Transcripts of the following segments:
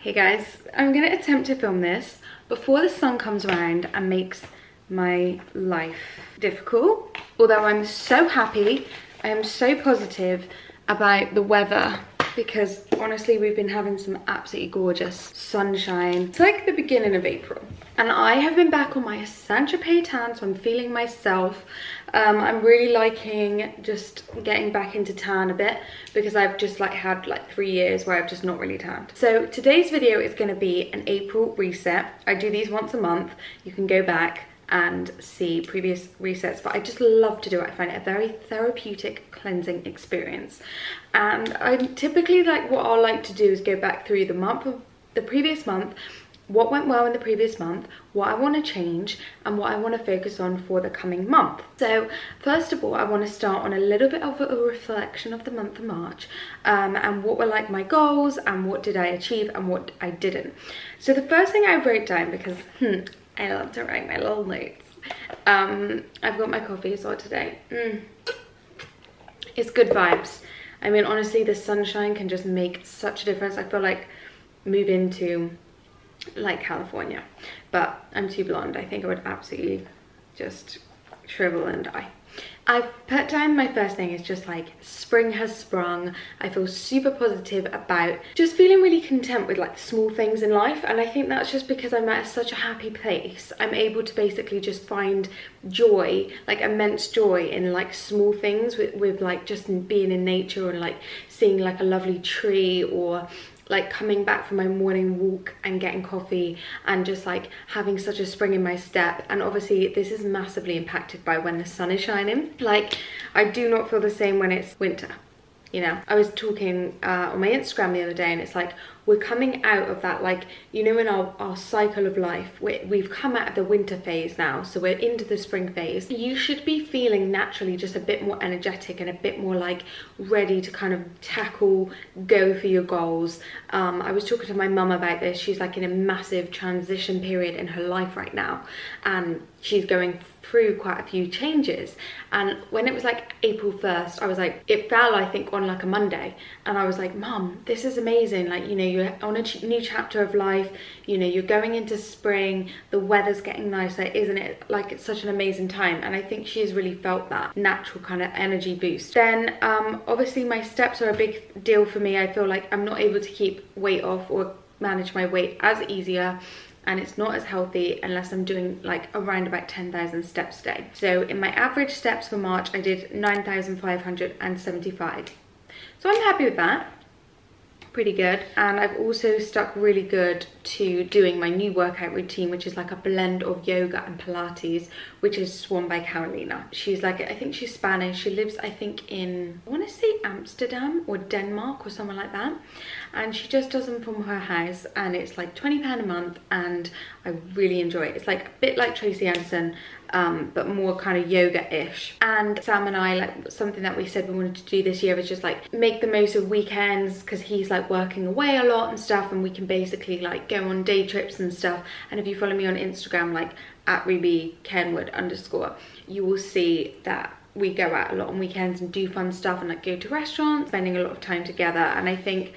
Hey guys, I'm gonna attempt to film this before the sun comes around and makes my life difficult. Although I'm so happy, I am so positive about the weather because honestly we've been having some absolutely gorgeous sunshine. It's like the beginning of April and I have been back on my Saint Tropez tan, so I'm feeling myself. I'm really liking just getting back into tan a bit because I've just had 3 years where I've just not really tanned. So today's video is going to be an April reset. I do these once a month. You can go back and see previous resets, but I just love to do it. I find it a very therapeutic cleansing experience. And I typically what I like to do is go back through the previous month, what went well in the previous month, what I want to change, and what I want to focus on for the coming month. So first of all, I want to start on a little bit of a reflection of the month of March, and what were my goals, and what did I achieve, and what I didn't. So the first thing I wrote down, because I love to write my little notes. I've got my coffee as well today. It's good vibes. I mean, honestly, the sunshine can just make such a difference. I feel like moving to California, but I'm too blonde. I think I would absolutely just shrivel and die. I've put down my first thing is just spring has sprung. I feel super positive about just feeling really content with small things in life, and I think that's just because I'm at such a happy place. I'm able to basically just find joy, immense joy in small things with just being in nature, and seeing a lovely tree, or coming back from my morning walk and getting coffee, and just having such a spring in my step. And obviously this is massively impacted by when the sun is shining. I do not feel the same when it's winter, you know. I was talking on my Instagram the other day, and it's we're coming out of that, you know, in our cycle of life, we've come out of the winter phase now, so we're into the spring phase. You should be feeling naturally just a bit more energetic and a bit more ready to kind of go for your goals. I was talking to my mum about this. She's in a massive transition period in her life right now, and she's going through quite a few changes. And when it was April 1st, I was it fell, I think, on a Monday, and I was Mum, this is amazing. You know, you're on a new chapter of life, you know, you're going into spring, the weather's getting nicer, isn't it? It's such an amazing time. And I think she's really felt that natural kind of energy boost. Then obviously my steps are a big deal for me. I feel I'm not able to keep weight off or manage my weight as easier, and it's not as healthy unless I'm doing around about 10,000 steps a day. So in my average steps for March, I did 9,575. So I'm happy with that. Pretty good. And I've also stuck really good to doing my new workout routine, which is a blend of yoga and Pilates, which is Swan by Carolina. She's I think she's Spanish. She lives, I think, in, I want to say Amsterdam or Denmark or somewhere like that, and she just does them from her house, and it's £20 a month, and I really enjoy it. It's a bit like Tracy Anderson, but more kind of yoga-ish. And Sam and I, something that we said we wanted to do this year is just make the most of weekends, because he's working away a lot and stuff, and we can basically go on day trips and stuff. And if you follow me on Instagram, at Ruby Kenwood _, you will see that we go out a lot on weekends and do fun stuff, and go to restaurants, spending a lot of time together. And I think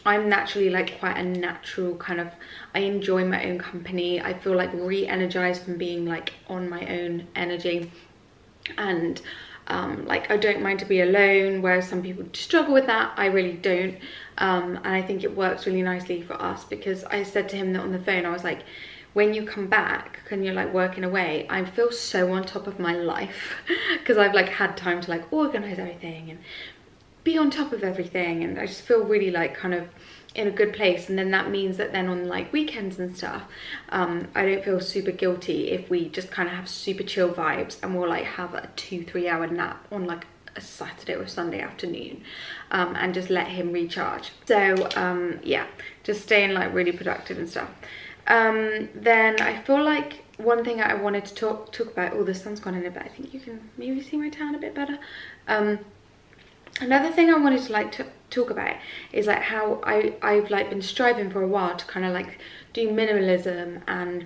I'm naturally quite a natural kind of, I enjoy my own company. I feel re-energized from being on my own energy, and I don't mind to be alone, whereas some people struggle with that. I really don't, and I think it works really nicely for us, because I said to him that on the phone, I was when you come back and you're working away, I feel so on top of my life because I've had time to organize everything and be on top of everything, and I just feel really kind of in a good place. And then that means that then on weekends and stuff, I don't feel super guilty if we just kind of have super chill vibes, and we'll have a 2-3 hour nap on a Saturday or Sunday afternoon, and just let him recharge. So yeah, just staying really productive and stuff. Then I feel one thing I wanted to talk about, oh, the sun's gone in a bit, I think you can maybe see my tan a bit better. Another thing I wanted to talk about is how I've been striving for a while to kind of do minimalism, and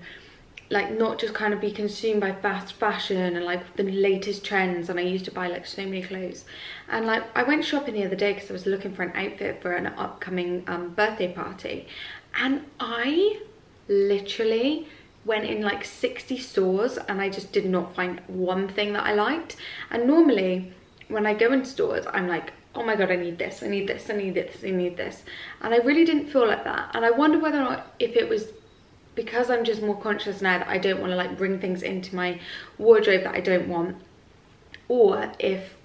not just kind of be consumed by fast fashion and the latest trends. And I used to buy so many clothes, and I went shopping the other day because I was looking for an outfit for an upcoming birthday party, And I literally went in like 60 stores and I just did not find one thing that I liked. And normally when I go in stores, I'm like, oh my god, I need this, I need this, I need this, I need this. And I really didn't feel like that. And I wonder whether or not if it was because I'm just more conscious now that I don't want to like bring things into my wardrobe that I don't want, or if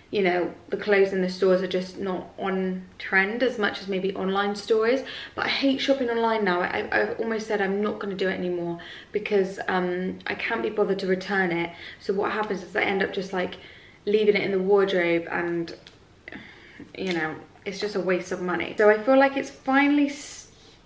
you know, the clothes in the stores are just not on trend as much as maybe online stores. But I hate shopping online now. I've almost said I'm not going to do it anymore because I can't be bothered to return it. So what happens is I end up just like leaving it in the wardrobe, and you know, it's just a waste of money. So I feel like it's finally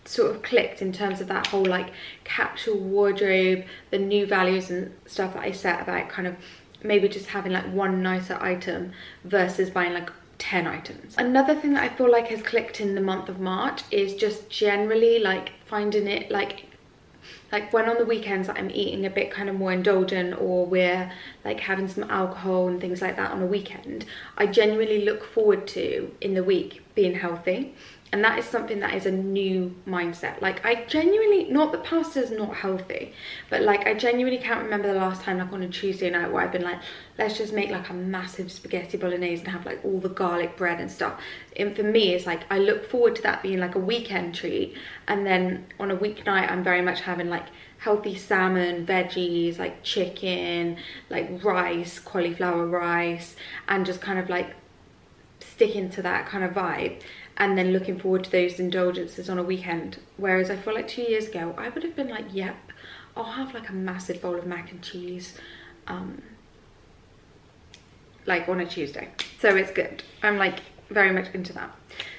sort of clicked in terms of that whole like capsule wardrobe, the new values and stuff that I set about kind of maybe just having like one nicer item versus buying like 10 items. Another thing that I feel like has clicked in the month of March is just generally like finding it like when on the weekends I'm eating a bit kind of more indulgent, or we're like having some alcohol and things like that on a weekend, I genuinely look forward to in the week being healthy. And that is something that is a new mindset. Like I genuinely, not that pasta's not healthy, but like I genuinely can't remember the last time like on a Tuesday night where I've been like, let's just make like a massive spaghetti bolognese and have like all the garlic bread and stuff. And for me, it's like I look forward to that being like a weekend treat. And then on a weeknight, I'm very much having like healthy salmon, veggies, like chicken, like rice, cauliflower rice, and just kind of like sticking to that kind of vibe. And then looking forward to those indulgences on a weekend. Whereas I feel like 2 years ago, I would have been like, yep, I'll have like a massive bowl of mac and cheese, like on a Tuesday. So it's good. I'm like very much into that.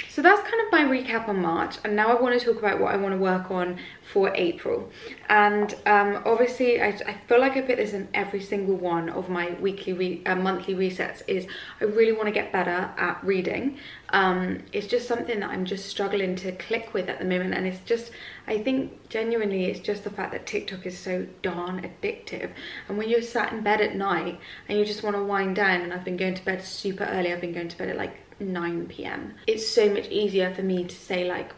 So that's kind of my recap on March, and now I want to talk about what I want to work on for April. And obviously I feel like I put this in every single one of my monthly resets, is I really want to get better at reading. It's just something that I'm just struggling to click with at the moment, and it's just, I think genuinely it's just the fact that TikTok is so darn addictive. And when you're sat in bed at night and you just want to wind down, and I've been going to bed super early, I've been going to bed at like 9 p.m. It's so much easier for me to say like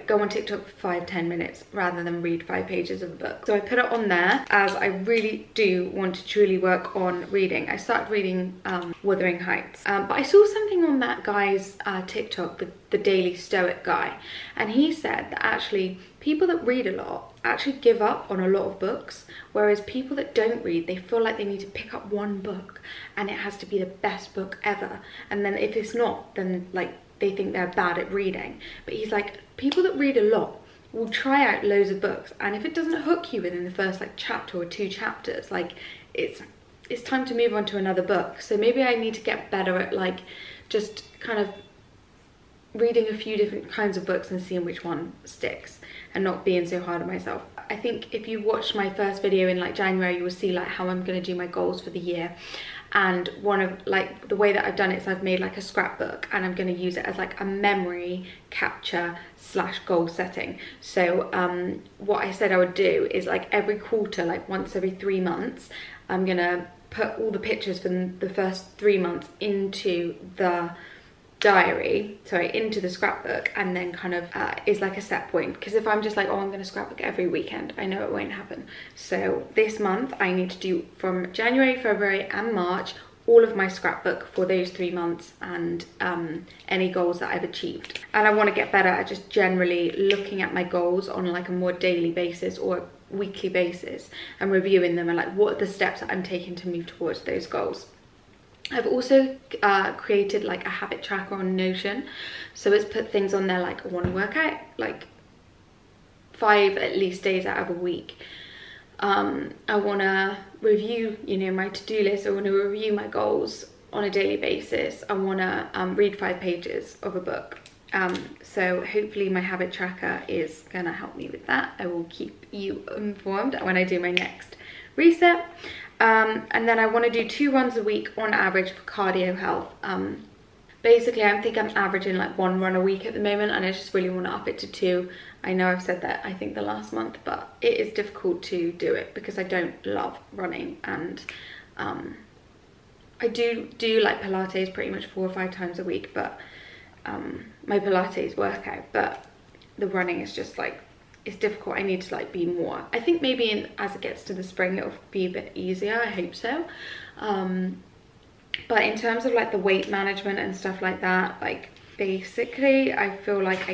go on TikTok for 5-10 minutes rather than read 5 pages of a book. So I put it on there as I really do want to truly work on reading. I started reading Wuthering Heights, but I saw something on that guy's TikTok, the Daily Stoic guy, and he said that actually people that read a lot actually give up on a lot of books, whereas people that don't read, they feel like they need to pick up one book and it has to be the best book ever, and then if it's not, then like they think they're bad at reading. But he's like, people that read a lot will try out loads of books, and if it doesn't hook you within the first like chapter or 2 chapters, like it's time to move on to another book. So maybe I need to get better at like just kind of reading a few different kinds of books and seeing which one sticks, and not being so hard on myself. I think if you watched my first video in like January, you will see like how I'm going to do my goals for the year. And one of like the way that I've done it is I've made like a scrapbook, and I'm going to use it as like a memory capture / goal setting. So what I said I would do is like every quarter, like once every 3 months, I'm going to put all the pictures from the first 3 months into the into the scrapbook, and then kind of is like a set point. Because if I'm just like, oh, I'm going to scrapbook every weekend, I know it won't happen. So this month I need to do from January, February and March all of my scrapbook for those 3 months, and any goals that I've achieved. And I want to get better at just generally looking at my goals on like a more daily basis or weekly basis, and reviewing them, and like what are the steps that I'm taking to move towards those goals. I've also created like a habit tracker on Notion. So it's put things on there like I want to work out like 5 at least days out of a week. I want to review, you know, my to-do list. I want to review my goals on a daily basis. I want to read 5 pages of a book. So hopefully my habit tracker is going to help me with that. I will keep you informed when I do my next reset. And then I want to do 2 runs a week on average for cardio health. Basically, I think I'm averaging like 1 run a week at the moment, and I just really want to up it to 2. I know I've said that I think the last month, but it is difficult to do it because I don't love running, and I do like Pilates pretty much 4 or 5 times a week, but my Pilates workout, but the running is just like, it's difficult. I need to like be more. I think maybe as it gets to the spring, it'll be a bit easier. I hope so. But in terms of like the weight management and stuff like that, like basically I feel like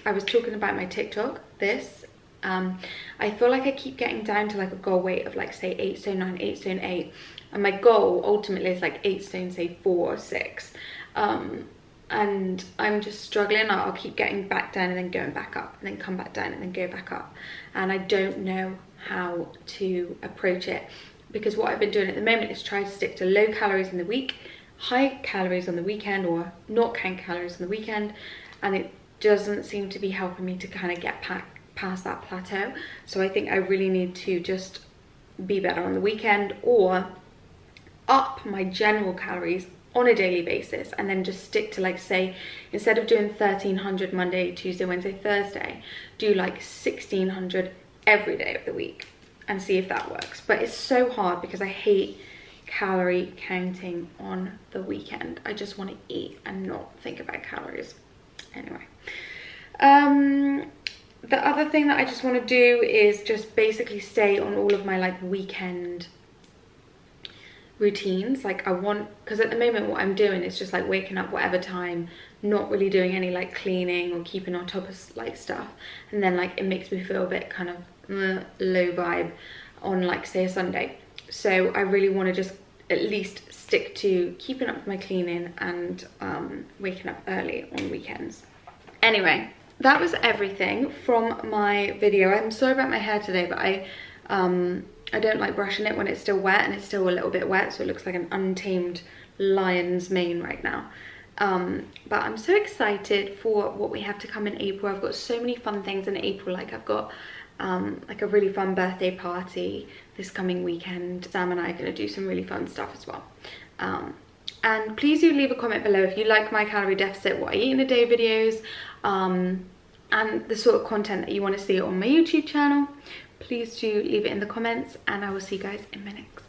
I was talking about my TikTok, I feel like I keep getting down to like a goal weight of like say 8 stone 9, 8 stone 8, and my goal ultimately is like 8 stone say 4 or 6, and I'm just struggling. I'll keep getting back down and then going back up, and then come back down and then go back up, and I don't know how to approach it, because what I've been doing at the moment is try to stick to low calories in the week, high calories on the weekend, or not count calories on the weekend, and it doesn't seem to be helping me to kind of get past that plateau. So I think I really need to just be better on the weekend, or up my general calories on a daily basis, and then just stick to like, say, instead of doing 1300 Monday, Tuesday, Wednesday, Thursday, do like 1600 every day of the week and see if that works. But it's so hard because I hate calorie counting on the weekend. I just want to eat and not think about calories. Anyway, the other thing that I just want to do is just basically stay on all of my like weekend routines. Like because at the moment what I'm doing is just like waking up whatever time, not really doing any like cleaning or keeping on top of like stuff, and then like it makes me feel a bit kind of low vibe on like say a Sunday. So I really want to just at least stick to keeping up with my cleaning and waking up early on weekends. Anyway, that was everything from my video. I'm sorry about my hair today, but I don't like brushing it when it's still wet, and it's still a little bit wet, so it looks like an untamed lion's mane right now. But I'm so excited for what we have to come in April. I've got so many fun things in April. Like I've got like a really fun birthday party this coming weekend. Sam and I are going to do some really fun stuff as well. And please do leave a comment below if you like my calorie deficit, what I eat in a day videos, and the sort of content that you want to see on my YouTube channel. Please do leave it in the comments, and I will see you guys in my next